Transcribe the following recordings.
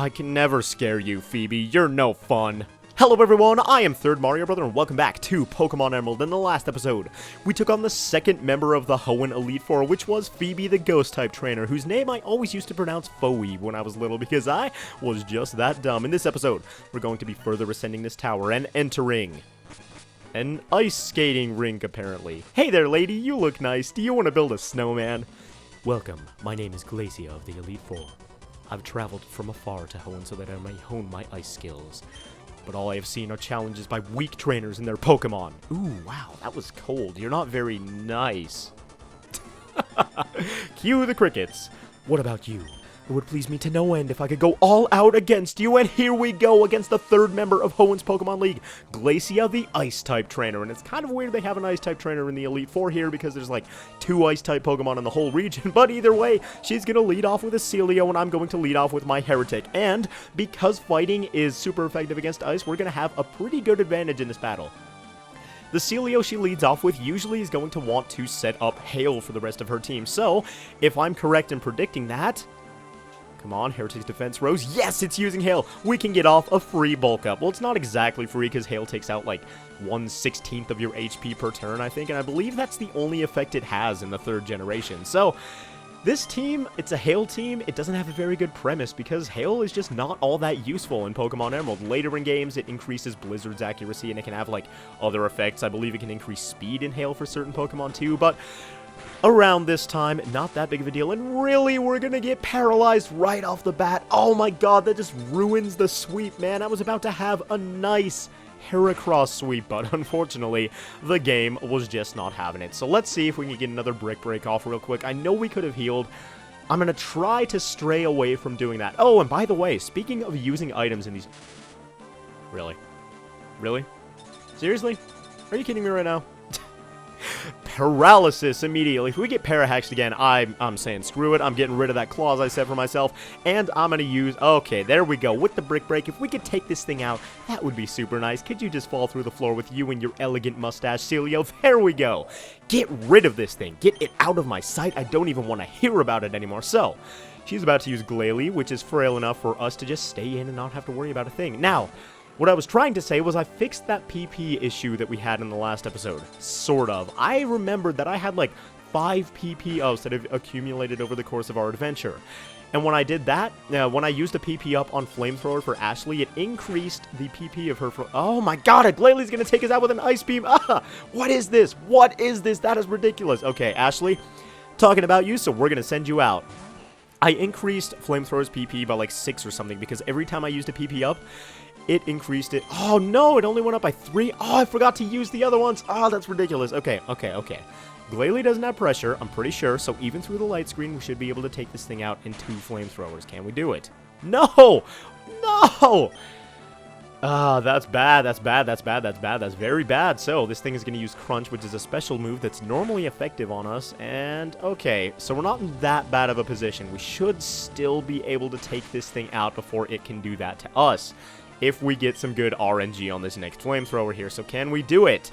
I can never scare you, Phoebe. You're no fun. Hello everyone, I am Third Mario Brother, and welcome back to Pokemon Emerald. In the last episode, we took on the second member of the Hoenn Elite Four, which was Phoebe the Ghost-type trainer, whose name I always used to pronounce Phoebe when I was little because I was just that dumb. In this episode, we're going to be further ascending this tower and entering an ice skating rink, apparently. Hey there, lady, you look nice. Do you want to build a snowman? Welcome, my name is Glacia of the Elite Four. I've traveled from afar to Hoenn so that I may hone my ice skills. But all I have seen are challenges by weak trainers and their Pokemon. Ooh, wow, that was cold. You're not very nice. Cue the crickets. What about you? It would please me to no end if I could go all out against you, and here we go against the third member of Hoenn's Pokemon League, Glacia, the Ice-type trainer. And it's kind of weird they have an Ice-type trainer in the Elite Four here because there's like 2 Ice-type Pokemon in the whole region, but either way, she's going to lead off with a Celio, and I'm going to lead off with my Heretic. And because fighting is super effective against Ice, we're going to have a pretty good advantage in this battle. The Celio she leads off with usually is going to want to set up Hail for the rest of her team, so if I'm correct in predicting that... Come on, Heretic's defense rose. Yes, it's using Hail. We can get off a free bulk up. Well, it's not exactly free because Hail takes out like 1/16 of your HP per turn, I think. And I believe that's the only effect it has in the 3rd generation. So this team, it's a Hail team. It doesn't have a very good premise because Hail is just not all that useful in Pokemon Emerald. Later in games, it increases Blizzard's accuracy and it can have like other effects. I believe it can increase speed in Hail for certain Pokemon too, but around this time, not that big of a deal, and really, we're gonna get paralyzed right off the bat. Oh my god, that just ruins the sweep, man. I was about to have a nice Heracross sweep, but unfortunately, the game was just not having it. So let's see if we can get another Brick Break off real quick. I know we could have healed. I'm gonna try to stray away from doing that. Oh, and by the way, speaking of using items in these... Really? Really? Seriously? Are you kidding me right now? Paralysis immediately. If we get Parahaxed again, I'm saying screw it. I'm getting rid of that clause I set for myself, and I'm going to use... Okay, there we go. With the Brick Break, if we could take this thing out, that would be super nice. Could you just fall through the floor with you and your elegant mustache, Celio? There we go. Get rid of this thing. Get it out of my sight. I don't even want to hear about it anymore. So, she's about to use Glalie, which is frail enough for us to just stay in and not have to worry about a thing. Now, what I was trying to say was I fixed that PP issue that we had in the last episode. Sort of. I remembered that I had like 5 PP ups that have accumulated over the course of our adventure. And when I did that, when I used a PP up on Flamethrower for Ashley, it increased the PP of her for... Oh my god, Glalie's gonna take us out with an Ice Beam! Ah! What is this? What is this? That is ridiculous. Okay, Ashley, talking about you, so we're gonna send you out. I increased Flamethrower's PP by like 6 or something because every time I used a PP up, it increased it. Oh no, it only went up by 3. Oh, I forgot to use the other ones. Oh, that's ridiculous. Okay. Glalie doesn't have pressure, I'm pretty sure, so even through the light screen, we should be able to take this thing out in 2 flamethrowers. Can we do it? No! No! That's bad, that's very bad. So, this thing is going to use Crunch, which is a special move that's normally effective on us, and okay, so we're not in that bad of a position. We should still be able to take this thing out before it can do that to us, if we get some good RNG on this next flamethrower here. So can we do it?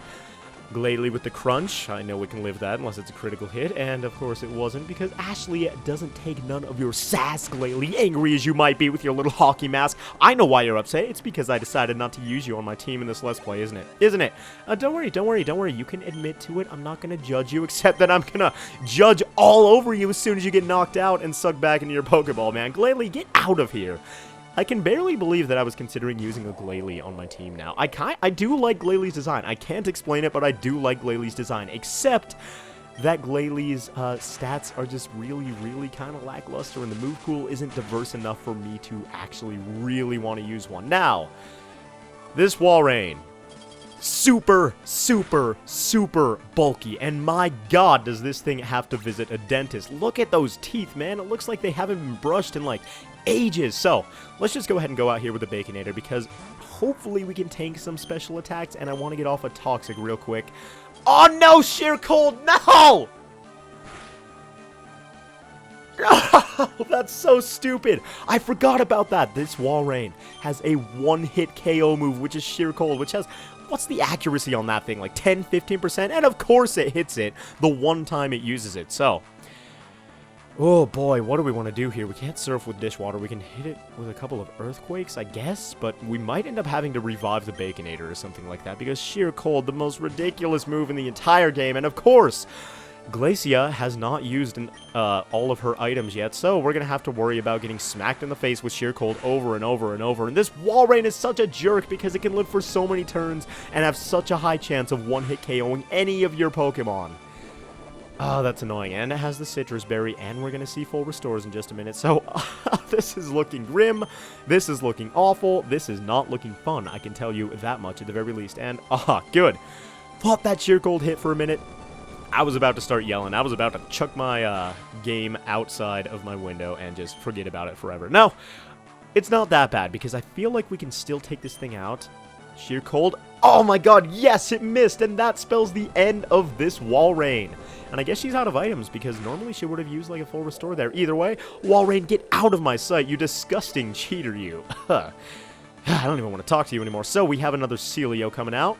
Glalie with the Crunch. I know we can live that unless it's a critical hit, and of course it wasn't because Ashley doesn't take none of your sass, Glalie, angry as you might be with your little hockey mask. I know why you're upset. It's because I decided not to use you on my team in this Let's Play, isn't it? Isn't it? Don't worry. You can admit to it. I'm not going to judge you, except that I'm going to judge all over you as soon as you get knocked out and sucked back into your Pokeball, man. Glalie, get out of here. I can barely believe that I was considering using a Glalie on my team now. I do like Glalie's design. I can't explain it, but I do like Glalie's design, except that Glalie's stats are just really kind of lackluster, and the move pool isn't diverse enough for me to actually really want to use one. Now, this Walrein, super bulky, and my god, does this thing have to visit a dentist. Look at those teeth, man. It looks like they haven't been brushed in like ages. So let's just go ahead and go out here with the Baconator because hopefully we can tank some special attacks, and I want to get off a Toxic real quick. Oh no, Sheer Cold, no! Oh, that's so stupid. I forgot about that. This Walrein has a 1-hit KO move, which is Sheer Cold, which has... What's the accuracy on that thing? Like 10-15%? And of course it hits it the one time it uses it. So, Oh boy, what do we want to do here? We can't surf with dishwater. We can hit it with a couple of earthquakes, I guess, but we might end up having to revive the Baconator or something like that, because sheer cold, the most ridiculous move in the entire game, and of course, Glacia has not used all of her items yet, so we're going to have to worry about getting smacked in the face with sheer cold over and over and over, and this Walrein is such a jerk because it can live for so many turns and have such a high chance of one-hit KOing any of your Pokemon. Oh, that's annoying. And it has the Citrus Berry, and we're going to see full restores in just a minute. So, this is looking grim. This is looking awful. This is not looking fun. I can tell you that much at the very least. And, good. Thought that sheer cold hit for a minute. I was about to start yelling. I was about to chuck my game outside of my window and just forget about it forever. No, it's not that bad because I feel like we can still take this thing out. Sheer cold. Oh my god, yes, it missed, and that spells the end of this Walrein. And I guess she's out of items, because normally she would have used, like, a full restore there. Either way, Walrein, get out of my sight, you disgusting cheater, you. I don't even want to talk to you anymore. So, we have another Celio coming out.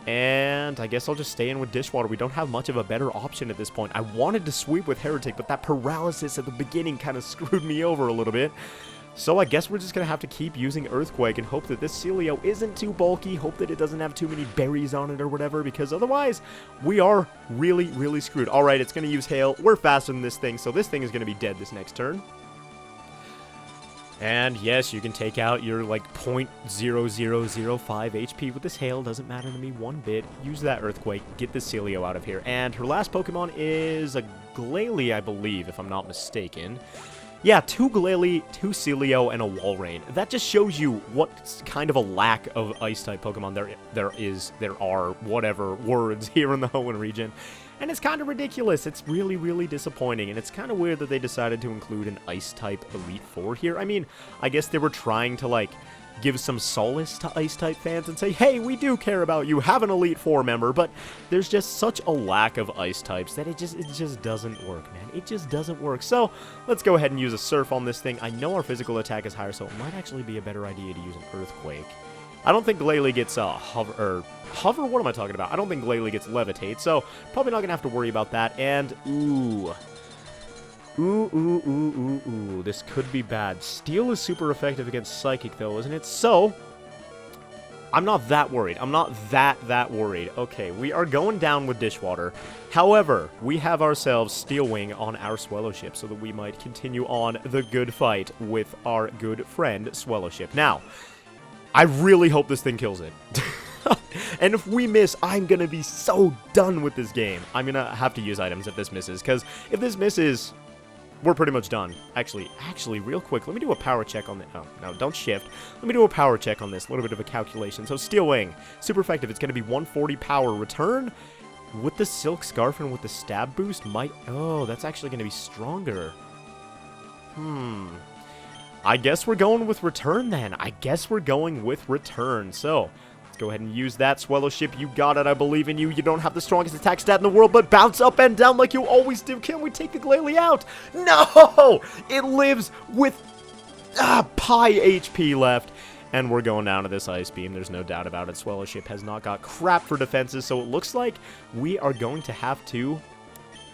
And I guess I'll just stay in with Dishwater. We don't have much of a better option at this point. I wanted to sweep with Heretic, but that paralysis at the beginning kind of screwed me over a little bit. So I guess we're just going to have to keep using Earthquake and hope that this Celio isn't too bulky, hope that it doesn't have too many berries on it or whatever, because otherwise we are really, really screwed. Alright, it's going to use Hail. We're faster than this thing, so this thing is going to be dead this next turn. And yes, you can take out your like 0.0005 HP with this Hail. Doesn't matter to me one bit. Use that Earthquake. Get this Celio out of here. And her last Pokemon is a Glalie, I believe, if I'm not mistaken. Yeah, 2 Glalie, 2 Celio, and a Walrein. That just shows you what kind of a lack of Ice-type Pokemon there are, whatever, words here in the Hoenn region. And it's kind of ridiculous. It's really, really disappointing. And it's kind of weird that they decided to include an Ice-type Elite Four here. I mean, I guess they were trying to, like, give some solace to Ice-type fans and say, hey, we do care about you, have an Elite Four member, but there's just such a lack of Ice-types that it just doesn't work, man. It just doesn't work. So, let's go ahead and use a Surf on this thing. I know our physical attack is higher, so it might actually be a better idea to use an Earthquake. I don't think Glalie gets Hover? What am I talking about? I don't think Glalie gets Levitate, so probably not going to have to worry about that. And, Ooh, this could be bad. Steel is super effective against Psychic, though, isn't it? So, I'm not that worried. I'm not that worried. Okay, we are going down with Dishwater. However, we have ourselves Steel Wing on our Swellowship, so that we might continue on the good fight with our good friend, Swellowship. Now, I really hope this thing kills it. And if we miss, I'm going to be so done with this game. I'm going to have to use items if this misses, because if this misses, we're pretty much done. Actually, real quick, let me do a power check on the... Oh, no, don't shift. Let me do a power check on this. A little bit of a calculation. So, Steel Wing, super effective. It's going to be 140 power return. With the Silk Scarf and with the Stab Boost, might... Oh, that's actually going to be stronger. I guess we're going with Return, then. I guess we're going with Return. So, let's go ahead and use that. Swellowship, you got it. I believe in you. You don't have the strongest attack stat in the world, but bounce up and down like you always do. Can we take the Glalie out? No! It lives with pi HP left. And we're going down to this Ice Beam. There's no doubt about it. Swellowship has not got crap for defenses, so it looks like we are going to have to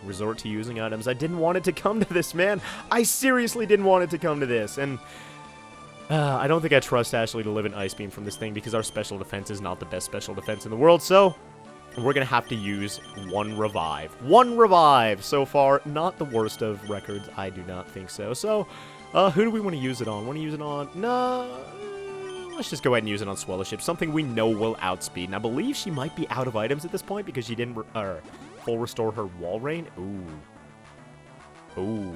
resort to using items. I didn't want it to come to this, man. I seriously didn't want it to come to this. And I don't think I trust Ashley to live in Ice Beam from this thing because our special defense is not the best special defense in the world. So we're going to have to use one Revive. One Revive so far. Not the worst of records. I do not think so. So who do we want to use it on? Want to use it on... No... Let's just go ahead and use it on Swellowship. Something we know will outspeed. And I believe she might be out of items at this point because she didn't full restore her Walrein. Ooh.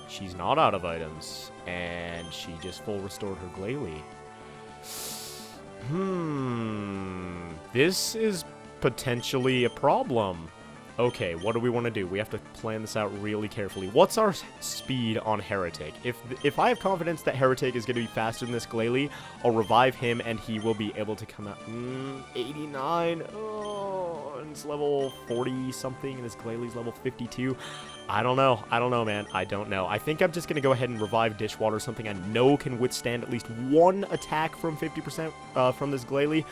She's not out of items. And she just full restored her Glalie. This is potentially a problem. Okay, what do we want to do? We have to plan this out really carefully. What's our speed on Heretic? If I have confidence that Heretic is going to be faster than this Glalie, I'll revive him and he will be able to come out. 89. Oh, and it's level 40-something, and this Glalie's level 52. I don't know, man. I don't know. I think I'm just going to go ahead and revive Dishwater, something I know can withstand at least one attack from 50% from this Glalie.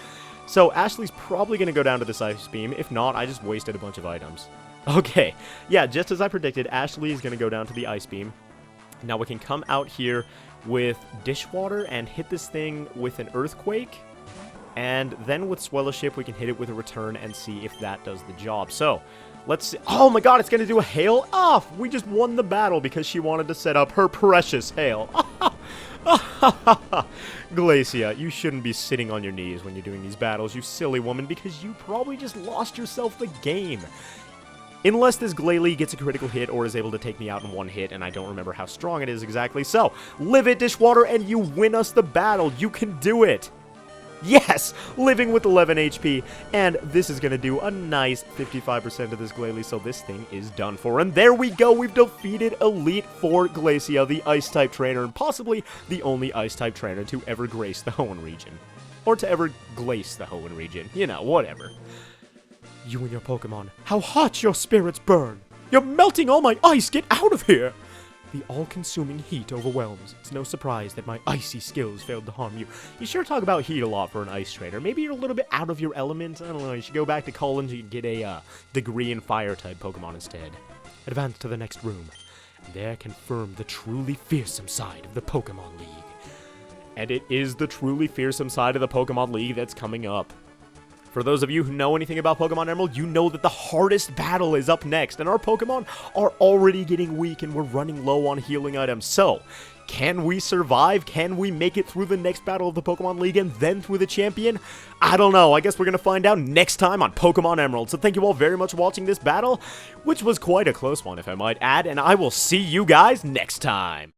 So, Ashley's probably going to go down to this Ice Beam. If not, I just wasted a bunch of items. Okay, yeah, just as I predicted, Ashley is going to go down to the Ice Beam. Now we can come out here with Dishwater and hit this thing with an Earthquake. And then with Swellowship, we can hit it with a Return and see if that does the job. So, let's see. Oh my god, it's going to do a Hail off! We just won the battle because she wanted to set up her precious Hail. Glacia, you shouldn't be sitting on your knees when you're doing these battles, you silly woman, because you probably just lost yourself the game. Unless this Glalie gets a critical hit or is able to take me out in one hit, and I don't remember how strong it is exactly. So, live it, Dishwater, and you win us the battle. You can do it. Yes! Living with 11 HP, and this is going to do a nice 55% of this Glalie, so this thing is done for. And there we go, we've defeated Elite Four Glacia, the Ice-type trainer, and possibly the only Ice-type trainer to ever grace the Hoenn region. Or to ever glace the Hoenn region. You know, whatever. You and your Pokemon, how hot your spirits burn! You're melting all my ice! Get out of here! The all-consuming heat overwhelms. It's no surprise that my icy skills failed to harm you. You sure talk about heat a lot for an ice trainer. Maybe you're a little bit out of your element. I don't know, you should go back to college and get a degree in fire-type Pokemon instead. Advance to the next room. There confirm the truly fearsome side of the Pokemon League. And it is the truly fearsome side of the Pokemon League that's coming up. For those of you who know anything about Pokemon Emerald, you know that the hardest battle is up next, and our Pokemon are already getting weak, and we're running low on healing items. So, can we survive? Can we make it through the next battle of the Pokemon League and then through the champion? I don't know. I guess we're going to find out next time on Pokemon Emerald. So thank you all very much for watching this battle, which was quite a close one, if I might add, and I will see you guys next time.